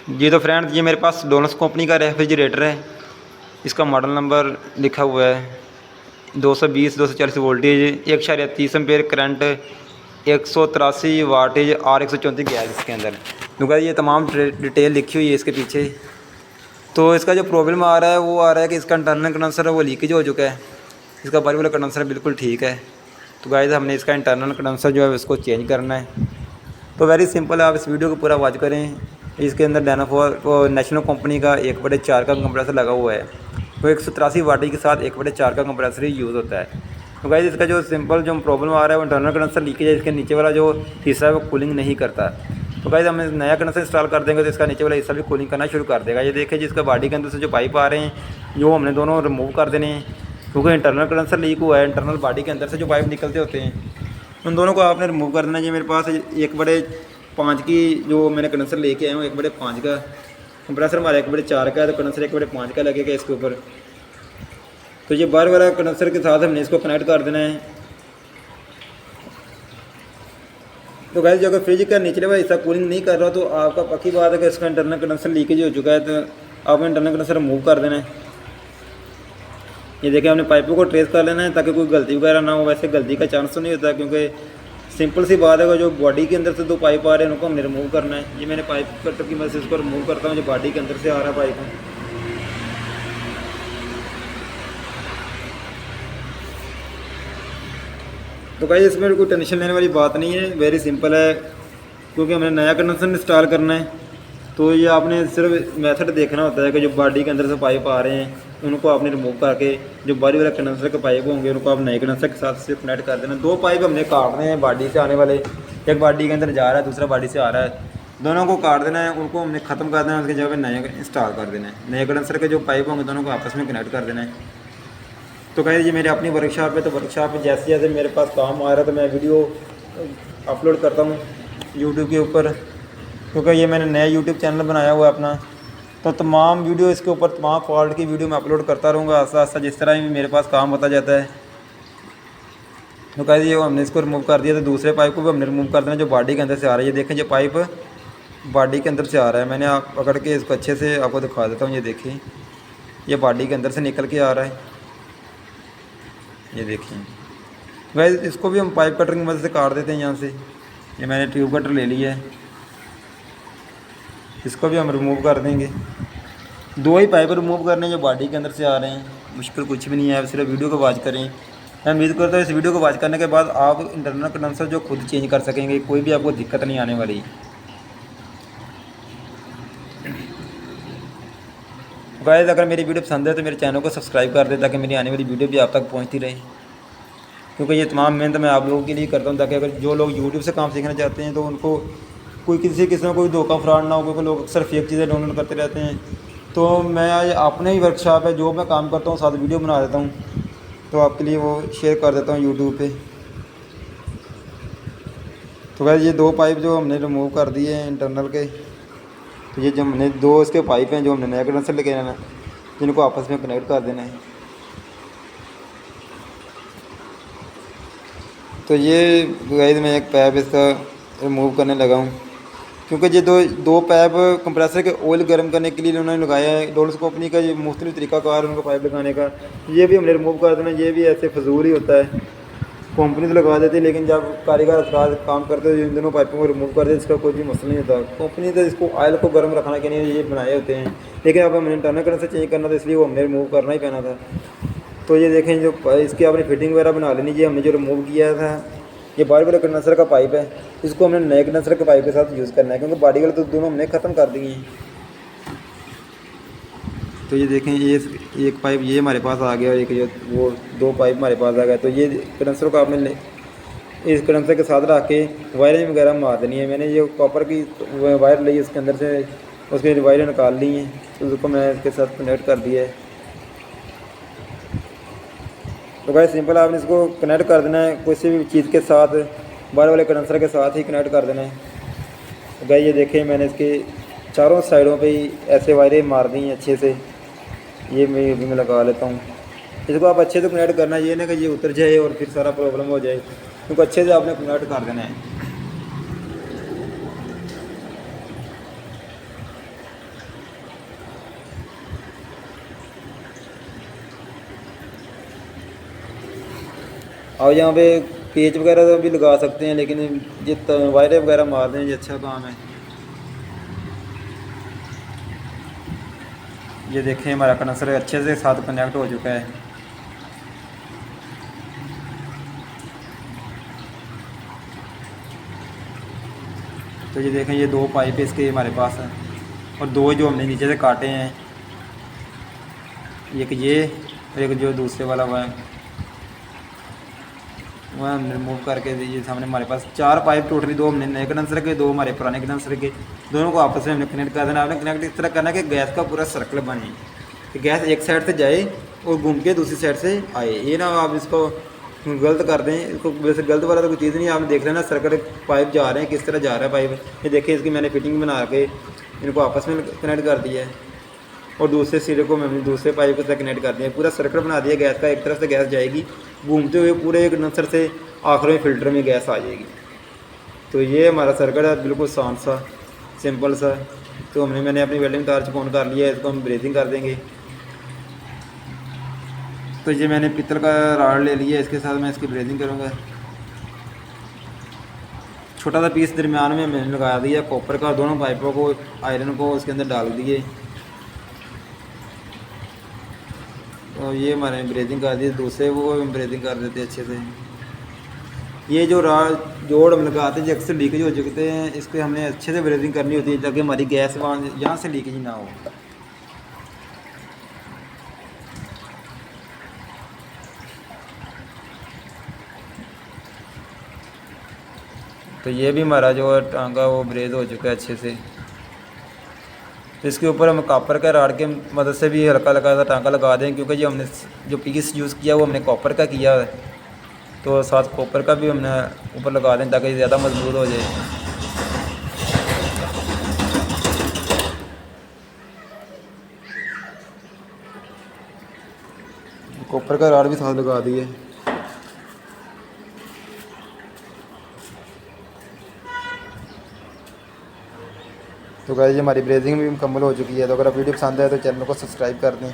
जी तो फ्रेंड्स, ये मेरे पास डोनस कंपनी का रेफ्रिजरेटर है। इसका मॉडल नंबर लिखा हुआ है 220-240 वोल्टेज, 1.30 एम्पेयर करंट, 183 वाटेज और 134 गैस इसके अंदर। तो गाइस ये तमाम डिटेल लिखी हुई है इसके पीछे। तो इसका जो प्रॉब्लम आ रहा है वो आ रहा है कि इसका इंटरनल कंडेंसर है वो लीकेज हो चुका है। इसका बाहरी वाला कंडेंसर बिल्कुल ठीक है। तो गाइस हमने इसका इंटरनल कंडेंसर जो है उसको चेंज करना है। तो वेरी सिंपल है, आप इस वीडियो को पूरा वॉच करें। इसके अंदर डायनाफोर नेशनल कंपनी का 1/4 का कंप्रेसर लगा हुआ है। तो 183 वाट के साथ 1/4 का कंप्रेसर ही यूज़ होता है। तो गाइस इसका जो सिंपल जो प्रॉब्लम आ रहा है वो इंटरनल कंडेंसर लीकेज है। इसके नीचे वाला जो हिस्सा है वो कूलिंग नहीं करता। तो गाइस हम नया कंडेंसर इंस्टॉल कर देंगे तो इसका नीचे वाला हिस्सा भी कूलिंग करना शुरू कर देगा। ये देखिए जिसका बॉडी के अंदर से जो पाइप आ रहे हैं जो हमने दोनों रिमूव कर देने हैं, क्योंकि इंटरनल कंडेंसर लीक हुआ है। इंटरनल बॉडी के अंदर से जो पाइप निकलते होते हैं उन दोनों को आपने रिमूव कर देना है। ये मेरे पास 1/5 की जो मैंने कंडेंसर लेके आया हूँ, 1/5 का कंप्रेसर हमारा 1/4 का है, तो कंडेंसर 1/5 का लगेगा इसके ऊपर। तो ये बाहर वाला कंडेंसर के साथ हमने इसको कनेक्ट कर देना है। तो गाइस जो अगर फ्रिज का निचले वाला हिस्सा कूलिंग नहीं कर रहा तो आपका पक्की बात है कि इसका इंटरनल कंडेंसर लीकेज हो चुका है। तो आपने इंटरनल कंडेंसर रिमूव कर देना है। ये देखिए हमने पाइपों को ट्रेस कर लेना है ताकि कोई गलती वगैरह ना हो। वैसे गलती का चांस तो नहीं होता, क्योंकि सिंपल सी बात है जो बॉडी के अंदर से 2 पाइप आ रहे हैं उनको हमने रिमूव करना है। ये मैंने पाइप कटर की मदद से इसको रिमूव करता हूँ जो बॉडी के अंदर से आ रहा है पाइप। तो गाइस इसमें कोई टेंशन लेने वाली बात नहीं है, वेरी सिंपल है। क्योंकि हमने नया कंडेंसर इंस्टॉल करना है तो ये आपने सिर्फ मेथड देखना होता है कि जो बॉडी के अंदर से पाइप आ रहे हैं उनको आपने रिमूव करके जो बाहरी वाला कंडेंसर के पाइप होंगे उनको आप नए कंडेंसर के साथ से कनेक्ट कर देना। 2 पाइप हमने काटने हैं बॉडी से आने वाले, एक बॉडी के अंदर जा रहा है दूसरा बॉडी से आ रहा है, दोनों को काट देना है। उनको हमने ख़त्म कर देना है, उसकी जगह पे नए इंस्टॉल कर देना है। नए कंडेंसर के जो पाइप होंगे दोनों को आपस में कनेक्ट कर देना है। तो गाइस ये मेरी अपनी वर्कशॉप है। तो वर्कशॉप में जैसे जैसे मेरे पास काम आ रहा है तो मैं वीडियो अपलोड करता हूँ यूट्यूब के ऊपर, क्योंकि ये मैंने नया यूट्यूब चैनल बनाया हुआ है अपना। तो तमाम वीडियो इसके ऊपर तमाम फॉल्ट की वीडियो मैं अपलोड करता रहूँगा आस्ता आस्ता जिस तरह भी मेरे पास काम होता जाता है। तो गाइस ये हमने इसको रिमूव कर दिया। तो दूसरे पाइप को भी हमने रिमूव कर देना जो बॉडी के अंदर से आ रहा है। ये देखें जो पाइप बॉडी के अंदर से आ रहा है, मैंने आप पकड़ के इसको अच्छे से आपको दिखा देता हूँ। ये देखिए ये बॉडी के अंदर से निकल के आ रहा है। ये देखिए गाइस इसको भी हम पाइप कटर की मदद से काट देते हैं यहाँ से। ये मैंने ट्यूब कटर ले लिया है, इसको भी हम रिमूव कर देंगे। 2 ही पाइप रिमूव करने जो बॉडी के अंदर से आ रहे हैं, मुश्किल कुछ भी नहीं है। आप सिर्फ वीडियो को वॉच करें। मैं उम्मीद करता हूँ इस वीडियो को वॉच करने के बाद आप इंटरनल कंडेंसर जो खुद चेंज कर सकेंगे, कोई भी आपको दिक्कत नहीं आने वाली। गाइस अगर मेरी वीडियो पसंद है तो मेरे चैनल को सब्सक्राइब कर दें ताकि मेरी आने वाली वीडियो भी आप तक पहुँचती रहे। क्योंकि ये तमाम मेहनत मैं आप लोगों के लिए करता हूँ ताकि अगर जो लोग यूट्यूब से काम सीखना चाहते हैं तो उनको कोई किसी में कोई धोखा फ्रॉड ना हो, क्योंकि लोग अक्सर फेक चीज़ें डाउनलोड करते रहते हैं। तो मैं आज अपने ही वर्कशॉप है जो मैं काम करता हूँ साथ वीडियो बना देता हूँ, तो आपके लिए वो शेयर कर देता हूँ यूट्यूब पे। तो वैसे ये 2 पाइप जो हमने रिमूव कर दिए हैं इंटरनल के, तो ये जो हमने 2 इसके पाइप हैं जो हमने नया कंडेंसर लेके आना है जिनको आपस में कनेक्ट कर देना है। तो ये गाइस मैं एक पाइप इसका रिमूव करने लगा हूँ, क्योंकि ये दो पाइप कंप्रेसर के ऑयल गर्म करने के लिए उन्होंने लगाया है। डोल्स कंपनी का ये मुख्तलिफ तरीक़ाकार उनको पाइप लगाने का, ये भी हमने रिमूव कर देना। ये भी ऐसे फजूल ही होता है, कंपनी तो लगा देती है लेकिन जब कारीगर अफराद काम करते हैं इन दोनों पाइपों को रिमूव कर दे इसका कोई भी मसला नहीं होता। कंपनी तो इसको ऑयल को गर्म रखने के लिए ये बनाए होते हैं, लेकिन अब हमने इंटरनल कंडेंसर चेंज करना था इसलिए वो हमने रिमूव करना ही पैना था। तो ये देखें जो इसकी आपने फिटिंग वगैरह बना लेनी। ये हमने जो रिमूव किया था ये बाहरी वाले कंडेंसर का पाइप है, इसको हमने नए कंडेंसर के पाइप के साथ यूज़ करना है, क्योंकि बॉडी वाले तो दोनों हमने ख़त्म कर दिए हैं। तो ये देखें ये एक पाइप ये हमारे पास आ गया और एक ये वो 2 पाइप हमारे पास आ गया। तो ये कंडेंसर को आपने इस कंडेंसर के साथ रख के वायरिंग वगैरह मार देनी है। मैंने ये कॉपर की वायर ली इसके अंदर से, उसके वायरें निकाल ली हैं, तो उसको मैं इसके साथ कनेक्ट कर दिया है। तो भाई सिंपल आपने इसको कनेक्ट कर देना है किसी भी चीज़ के साथ, बाहर वाले कंडेंसर के साथ ही कनेक्ट कर देना है। तो भाई ये देखें मैंने इसके चारों साइडों पे ही ऐसे वायरें मार दी हैं अच्छे से। ये मैं लगा लेता हूँ। इसको आप अच्छे से कनेक्ट करना, ये ना कि ये उतर जाए और फिर सारा प्रॉब्लम हो जाए, क्योंकि अच्छे से आपने कनेक्ट कर देना है। और यहाँ पे पेच वगैरह तो भी लगा सकते हैं, लेकिन ये वायरें वगैरह मार दें, ये अच्छा काम है। ये देखें हमारा कंडेंसर अच्छे से साथ कनेक्ट हो चुका है। तो ये देखें, ये 2 पाइप इसके हमारे पास हैं, और 2 जो हमने नीचे से काटे हैं, एक ये और एक जो दूसरे वाला हुआ है वह हमने रिमूव करके ये सामने हमारे पास 4 पाइप टोटली, 2 हमने नए कंडेंसर के, 2 हमारे पुराने कंडेंसर के, दोनों को आपस में हमने कनेक्ट कर देना। आपने कनेक्ट इस तरह करना कि गैस का पूरा सर्कल बने, कि गैस एक साइड से जाए और घूम के दूसरी साइड से आए। ये ना आप इसको गलत कर दें, इसको वैसे गलत वाला तो कोई चीज़ नहीं है। आपने देख लेना सर्कल पाइप जा रहे हैं, किस तरह जा रहा है पाइप। ये देखिए, इसकी मैंने फिटिंग बना के इनको आपस में कनेक्ट कर दिया है, और दूसरे सिरे को मैंने दूसरे पाइप के साथ कनेक्ट कर दिया, पूरा सर्कल बना दिया गैस का। एक तरफ से गैस जाएगी घूमते हुए पूरे एक कंडेंसर से, आखिर में फ़िल्टर में गैस आ जाएगी। तो ये हमारा सर्कल है, बिल्कुल आसान सा, सिंपल सा। तो मैंने अपनी वेल्डिंग तार चिपकाउन कर लिया है, इसको हम ब्रेजिंग कर देंगे। तो ये मैंने पीतल का राड ले लिया है, इसके साथ मैं इसकी ब्रेजिंग करूँगा। छोटा सा पीस दरमियान में मैंने लगा दिया कॉपर का, दोनों पाइपों को आयरन को उसके अंदर डाल दिए, और ये हमारे ब्रेजिंग कर दी। दूसरे वो ब्रेजिंग कर देते अच्छे से। ये जो जोड़ हम लगाते हैं, अक्सर लीकेज हो चुके हैं, इसके हमने अच्छे से ब्रेजिंग करनी होती है ताकि हमारी गैस वहाँ यहाँ से लीकेज ना हो। तो ये भी हमारा जो टांगा वो ब्रेज हो चुका है अच्छे से। तो इसके ऊपर हम कॉपर का राड के मदद से भी हल्का हल्का सा टांका लगा दें, क्योंकि जो हमने जो पीस यूज़ किया वो हमने कॉपर का किया है, तो साथ कॉपर का भी हमने ऊपर लगा दें ताकि ज़्यादा मजबूत हो जाए। कॉपर का राड भी साथ लगा दिए। तो गाइस, ये हमारी ब्रेजिंग भी मुकम्मल हो चुकी है। तो अगर आप वीडियो पसंद आए तो चैनल को सब्सक्राइब कर दें।